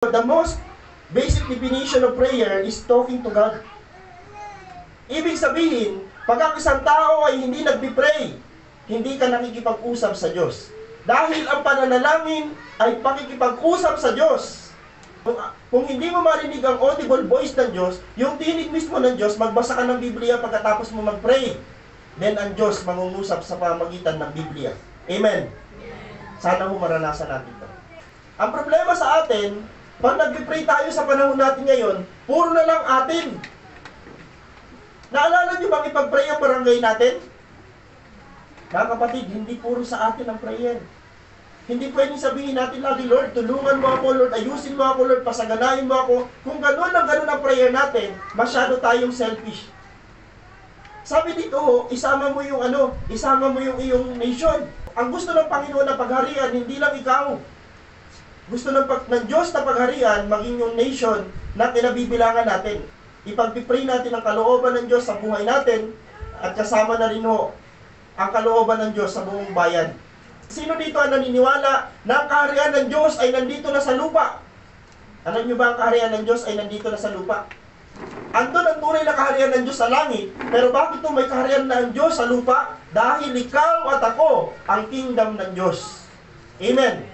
The most basic definition of prayer is talking to God. Ibig sabihin, pag ang isang tao ay hindi nagpipray, hindi ka nakikipag-usap sa Diyos. Dahil ang pananalangin ay pakikipag-usap sa Diyos. Kung hindi mo marinig ang audible voice ng Diyos, yung tinig mismo ng Diyos, magbasa ka ng Biblia pagkatapos mo mag-pray. Then ang Diyos mangungusap sa pamamagitan ng Biblia. Amen. Sana maranasan natin ito. Ang problema sa atin, pag nag-pray tayo sa panahon natin ngayon, puro na lang atin. Naalala niyo bang ipag-pray ang barangay natin? Mga kapatid, hindi puro sa atin ang prayer. Hindi pwedeng sabihin natin lagi, Lord, tulungan mo ako, Lord, ayusin mo ako, Lord, pasaganahin mo ako. Kung gano'n ang prayer natin, masyado tayong selfish. Sabi dito, isama mo yung iyong nation. Ang gusto ng Panginoon na pagharian, hindi lang ikaw. Gusto ng Diyos na pagharian, maging yung nation na kinabibilangan natin. Ipag-pray natin ang kalooban ng Diyos sa buhay natin at kasama na rin ang kalooban ng Diyos sa buong bayan. Sino dito ang naniniwala na ang kaharian ng Diyos ay nandito na sa lupa? Alam niyo ba ang kaharian ng Diyos ay nandito na sa lupa? Andun ang tunay na kaharian ng Diyos sa langit, pero bakit may kaharian na ang Diyos sa lupa? Dahil ikaw at ako ang kingdom ng Diyos. Amen.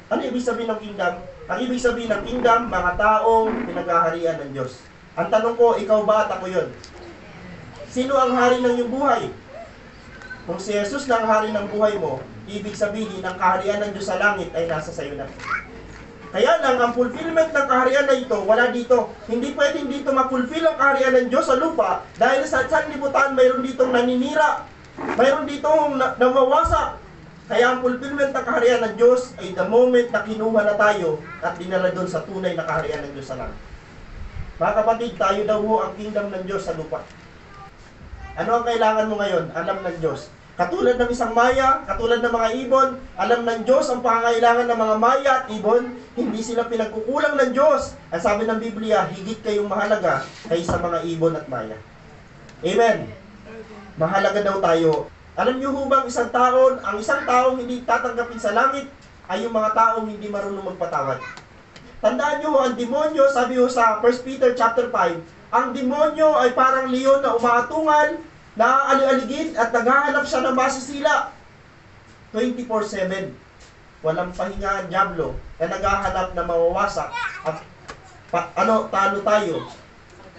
Ano ibig sabihin ng kingdom? Ang ibig sabihin ng kingdom, mga taong pinaghaharian ng Diyos. Ang tanong ko, ikaw ba at ako yun? Sino ang hari ng iyong buhay? Kung si Jesus na ang hari ng buhay mo, ibig sabihin, ang kaharian ng Diyos sa langit ay nasa sayo na. Kaya lang, ang fulfillment ng kaharian na ito, wala dito. Hindi pwedeng dito ma-fulfill ang kaharian ng Diyos sa lupa dahil sa sanlibutan, mayroon ditong naninira. Mayroon ditong nawawasak. Kaya ang fulfillment ng kaharian ng Diyos ay the moment na kinuha na tayo at dinala doon sa tunay na kaharian ng Diyos sa langit. Mga kapatid, tayo daw ang kingdom ng Diyos sa lupa. Ano ang kailangan mo ngayon? Alam ng Diyos. Katulad ng isang maya, katulad ng mga ibon, alam ng Diyos ang pangangailangan ng mga maya at ibon, hindi sila pinagkukulang ng Diyos. Ang sabi ng Biblia, higit kayong mahalaga kaysa mga ibon at maya. Amen. Mahalaga daw tayo. Alam niyo bang ang isang taong hindi tatanggapin sa langit ay yung mga taong hindi marunong magpatawad. Tandaan niyo ang demonyo, sabi sa 1 Peter chapter 5, ang demonyo ay parang leon na umaatungal, naaalig-aligid at naghahanap siya ng masisila. 24/7. Walang pahinga ang dyablo na naghahanap na mawawasak at talo tayo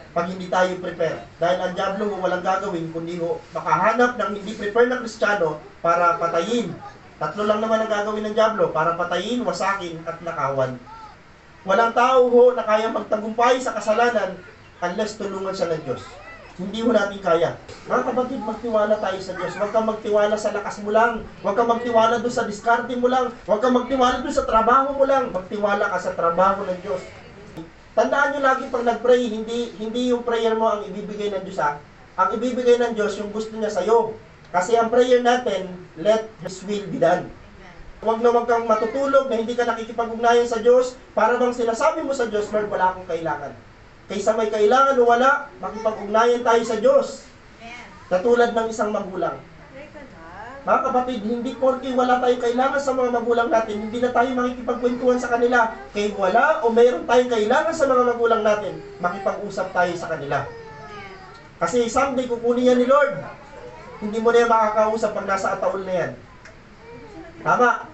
pag hindi tayo prepare. Dahil ang dyablo walang gagawin kundi makahanap ng hindi prepare na Kristiyano para patayin. Tatlo lang naman ang gagawin ng dyablo, para patayin, wasakin at nakawan. Walang tao na kaya magtagumpay sa kasalanan unless tulungan siya ng Diyos. Hindi natin kaya. Mga kapatid, magtiwala tayo sa Diyos. Huwag kang magtiwala sa lakas mo lang. Huwag kang magtiwala doon sa diskarte mo lang. Huwag kang magtiwala doon sa trabaho mo lang. Magtiwala ka sa trabaho ng Diyos. Tandaan nyo lagi pag nag-pray, hindi yung prayer mo ang ibibigay ng Diyos. Ang ibibigay ng Diyos yung gusto niya sa'yo. Kasi ang prayer natin, let His will be done. Huwag na kang matutulog na hindi ka nakikipag-ugnayan sa Diyos para bang sinasabi mo sa Diyos, Lord, wala akong kailangan. Kaysa may kailangan o wala, makipag-ugnayan tayo sa Diyos. Katulad ng isang magulang. Mga kapatid, hindi porke wala tayong kailangan sa mga magulang natin, hindi na tayo makikipagkwentuhan sa kanila. Kaya wala o mayroon tayong kailangan sa mga magulang natin, makipag-usap tayo sa kanila. Kasi someday kukunin yan ni Lord. Hindi mo na yan makakausap pag nasa ataol na yan. Tama.